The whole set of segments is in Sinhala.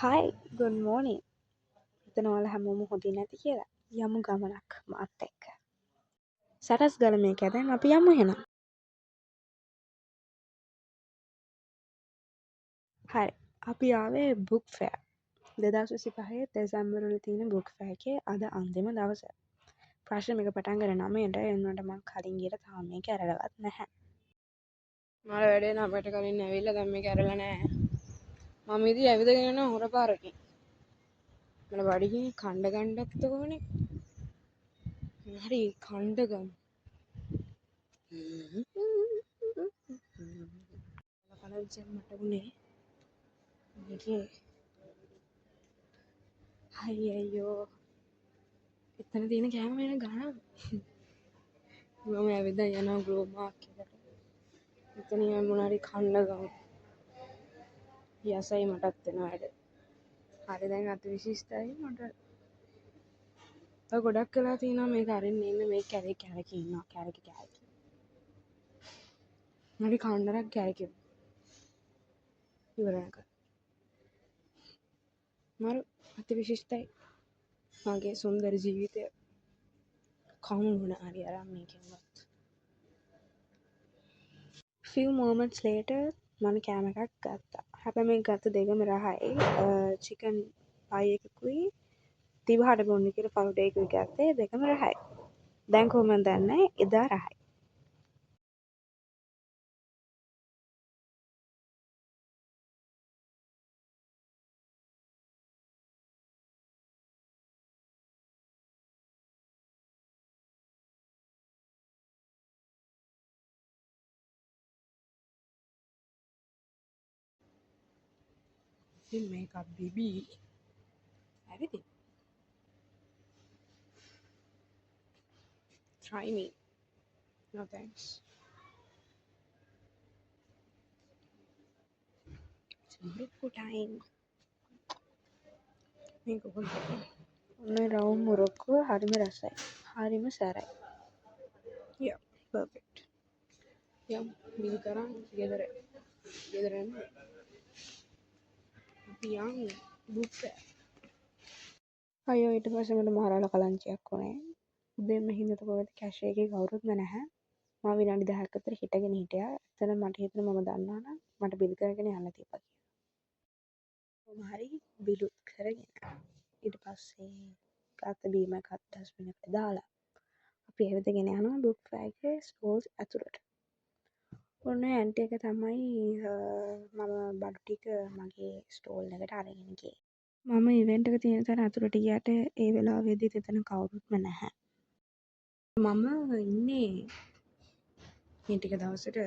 හයි ගුඩ් මෝනින්. හිතනවල හැමෝම හොඳින් නැති කියලා. යමු ගමනක් මාත් එක්ක. සටස් ගලමේ කැදැන් අපි යමු එහෙනම්. හරි. අපි ආවේ බුක් ෆෙයාර්. 2025 දෙසැම්බර් වල තියෙන බුක් ෆෙයාර් එකේ අද අන්තිම දවස. ප්‍රශ්න මේක පටන් ගන්න 9ට එන්නට මම කලින් ගිහලා තාම මේක ඇරලවත් නැහැ. මල වැඩේ නමට කලින් ඇවිල්ලා දැන් මේක ඇරලා නැහැ. මම ඉතින් ඇවිදගෙන යනවා හොර පාරකින්. මල බඩගිනි කණ්ඩ ගන්නත් ඕනේ. හරි කණ්ඩ ගන්න. කලවචෙන් මට උනේ. මේකේ හයි අයියෝ. එතන තියෙන කෑම වෙන ගන්න. මම ඇවිදලා යනවා ග්‍රෝ මාක් එකට. එතන මොනාරි කණ්ඩ ගමු. යසයි මටත් වෙන වැඩ. හරි දැන් අති විශිෂ්ටයි මට. ගොඩක් කලා තියෙනවා මේක අරින්න ඉන්න මේ කැරකි ඉන්නවා කැරකි. මට කණ්ඩරක් කැරකි ඉවරනක. මරු අති විශිෂ්ටයි මගේ සුන්දර ජීවිතය කවුන් වුණ හරි අරම් මේකෙන්වත්. few moments later මම කෑම එකක් ගත්තා. හැබැයි මේ ගත්ත දෙකම රහයි. චිකන් පයි එකකුයි තිබහට බොන්න කියලා පවුඩර් එකකුයි ගත්තේ දෙකම රහයි. දැන් කොහොමද දන්නේ? එදා රහයි. ඉතින් මේක බිබී everything try me no thanks. චිම්බුක්කු ටයිම්. මේක හොඳයි. ඔන්න රවුම් මුරොක්කුව හරිම රසයි. හරිම සැරයි. yeah perfect. යම් බිල් කරන් ගෙදර යන්න අපි යන් බුක් ෆෙයාර්. අයියෝ ඊට පස්සේ මට මහරාල කලංචියක් වුණේ. උදේම හින්දට කොහෙද කැෂේ එකේ කවුරුත්ම නැහැ. මම විනාඩි 10ක් විතර හිටගෙන හිටියා. එතන මට හිතුණා මම දන්නවනම් මට බිල් කරගෙන යන්න තිබ්බා කියලා. කොහොම හරි බිලුත් කරගෙන ඊට පස්සේ ගත්ත බීම එකත් ඩස්බින් එකට දාලා අපි ඇවිදගෙන යනවා බුක් ෆෙයාර් එකේ ස්ටෝල්ස් ඇතුළට. ඔන්න ඇන්ටි එක තමයි මම බඩු ටික මගේ ස්ටෝල් එකට අරගෙන ගියේ. මම ඉවෙන්ට් එක තියෙන තැන ඇතුළට ගියට ඒ වෙලාවේදීත් එතන කවුරුත්ම නැහැ. මම ඉන්නේ මේ ටික දවසට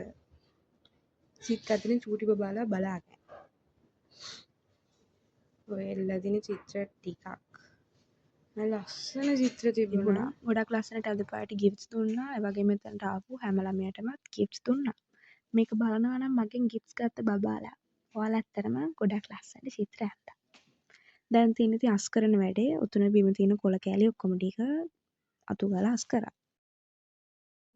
සිත් අතරින් චූටි බබාලා බලාගෙන. ඔය එල්ලලා තියෙන චිත්‍ර ටිකක් ලස්සන චිත්‍ර තිබුණා. ගොඩක් ලස්සනට අදපාට ගිෆ්ට්ස් දුන්නා. ඒ වගේම එතනට ආපු හැම ළමයටමත් ගිෆ්ට්ස් දුන්නා. මේක බලනවා නම් මගෙන් ගිෆ්ට්ස් ගත්ත බබාලා. ඔයාලා ඇත්තටම ගොඩක් ලස්සන චිත්‍ර ඇත්තා. දැන් තියෙන ඉතින් අස් කරන වැඩේ. උතුන බිම තියෙන කොළ කෑලි ඔක්කොම ටික අතු ගාලා අස් කරා.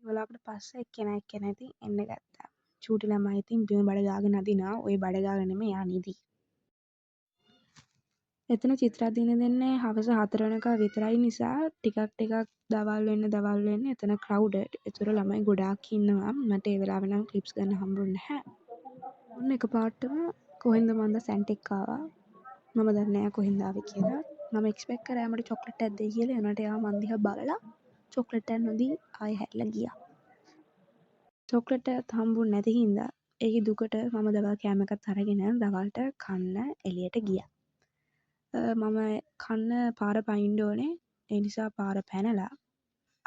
වෙලාවකට පස්සේ එක්කෙනා ඉතින් එන්න ගත්තා. චූටි ළමයි ඉතින් බිම බඩ ගාගෙන අදිනවා. ওই බඩ ගාගෙන නෙමෙයි යා නිදි. එතන චිත්‍ර අදින්න දෙන්නේ හවස 4 වෙනකම් විතරයි නිසා ටිකක් දවල් වෙන්න එතන ක්‍රවුඩඩ්. ඒතර ළමයි ගොඩාක් ඉන්නවා. මට ඒ වෙලාවෙ නම් ක්ලිප්ස් ගන්න හම්බුනේ නැහැ. ඔන්න එකපාරටම කොහෙන්ද මන්ද සැන්ටෙක් ආවා. මම දන්නේ නැහැ කොහෙන්ද ආවේ කියලා. මම එක්ස්පෙක්ට් කරා මට චොක්ලට් එකක් දෙයි කියලා. ඒනට එයා මන් දිහා බලලා චොක්ලට් එකක් නොදී ආයෙ හැරිලා ගියා. චොක්ලට් එකක් හම්බුනේ නැති හින්දා ඒකේ දුකට මම දවල් කෑම එකත් අරගෙන දවල්ට කන්න එළියට ගියා. මම කන්න පාර පයින්න ඕනේ. ඒ නිසා පාර පැනලා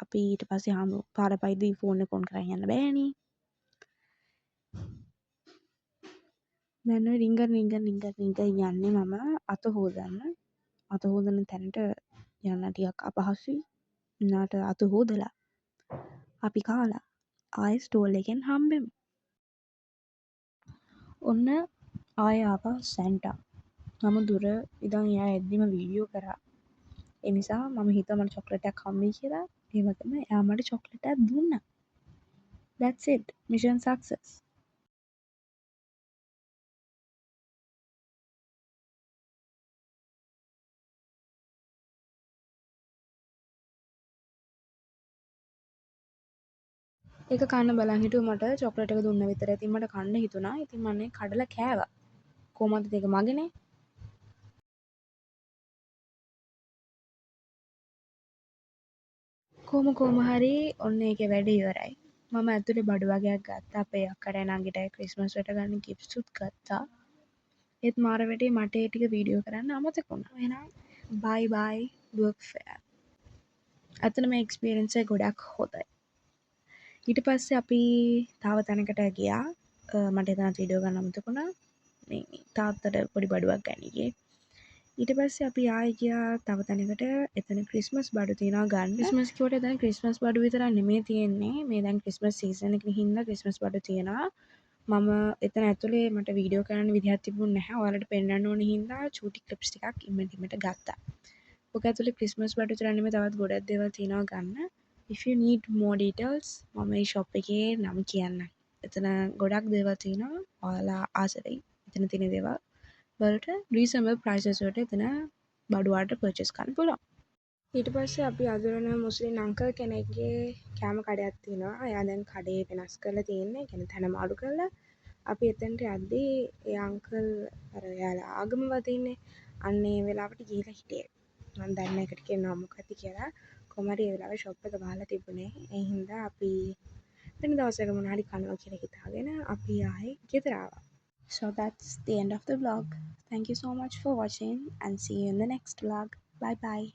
අපි ඊට පස්සේ පාර පයිද්දී ෆෝන් එක ඔන් කරන් යන්න බෑනේ. දැන් ඔය රින්ගර් යන්නේ මම අත හොදන්න. අත හොදන තැනට යන්න ටිකක් අපහසුයි. උනාට අත හොදලා අපි කාලා ආයෙ ස්ටෝල් එකෙන් හම්බෙමු. ඔන්න ආයෙ ආවා සැන්ටා. මම දුර ඉඳන් එයා එද්දිම වීඩියෝ කරා. ඒ නිසා මම හිතුවා මට චොක්ලට් එකක් හම්බෙයි කියලා. ඒ වගේම එයා මට චොක්ලට් එකක් දුන්නා. That's it. Mission success. ඒක කන්න බලන් හිටුව මට චොක්ලේට් එක දුන්න විතරයි. ඉතින් මට කන්න හිතුණා. ඉතින් මම කඩලා කෑවා. කොහොමද ඒක මගේනේ. කොහොම හරි ඔන්න ඒකේ වැඩ ඉවරයි. මම ඇතුලේ බඩු වගේක් ගත්තා. අපේ අක්කටයි නංගිටයි ක්‍රිස්මස් වලට ගන්න ගිෆ්ට්ස්ුත් ගත්තා. ඒත් මාර වැඩේ මට ඒ ටික වීඩියෝ කරන්න අමතක වුණා. එහෙනම් bye work fair. අතන මේ එක්ස්පීරියන්ස් එක ගොඩක් හොඳයි. ඊට පස්සේ අපි තව තැනකට ගියා. මට එතනත් වීඩියෝ ගන්න අමතක වුණා. මේ තාත්තට පොඩි බඩුවක් ගන්න ගියේ. ඊට පස්සේ අපි ආයෙ ගියා තව තැනකට. එතන ක්‍රිස්මස් බඩු තියනවා ගන්න. ක්‍රිස්මස් කිව්වට එතන ක්‍රිස්මස් බඩු විතරක් නෙමෙයි තියෙන්නේ. මේ දැන් ක්‍රිස්මස් සීසන් එකේ හින්දා ක්‍රිස්මස් බඩු තියෙනවා. මම එතන ඇතුලේ මට වීඩියෝ කරන්න විදිහක් තිබුණේ නැහැ. ඔයාලට පෙන්නන්න ඕන හින්දා චූටි ක්ලිප්ස් ටිකක් ඉක්මනට ගත්තා. ඔක ඇතුලේ ක්‍රිස්මස් බඩු විතර නෙමෙයි තවත් ගොඩක් දේවල් තියෙනවා ගන්න. If you need more details මම මේ shop එකේ නම කියන්නම්. එතන ගොඩක් දේවල් තියෙනවා. ඔයාලා ආස වෙයි. එතන තියෙන දේවල් වලට reasonable prices වලට එතන බඩු වලට purchase කරන්න පුළුවන්. ඊට පස්සේ අපි අඳුරන මුස්ලිම් අංකල් කෙනෙක්ගේ කෑම කඩයක් තියෙනවා. එයා දැන් කඩේ වෙනස් කරලා තියෙන්නේ. කියන්නේ තැන මාරු කරලා. අපි එතනට යද්දී ඒ අංකල් අර එයාලා ආගම වදින්නේ. අන්න ඒ වෙලාවට ගිහිල්ලා හිටියේ. මම දන්නේ නැහැ ඒකට කියන නම මොකක්ද කියලා. කොහොම හරි ඒ වෙලාවේ ෂොප් එක වහලා තිබුණේ. ඒ හින්දා අපි වෙන දවසක මොනවා හරි කනවා කියලා හිතාගෙන අපි ආයේ ගෙදර ආවා. So that's the end of the vlog. Thank you so much for watching and see you in the next vlog. Bye bye.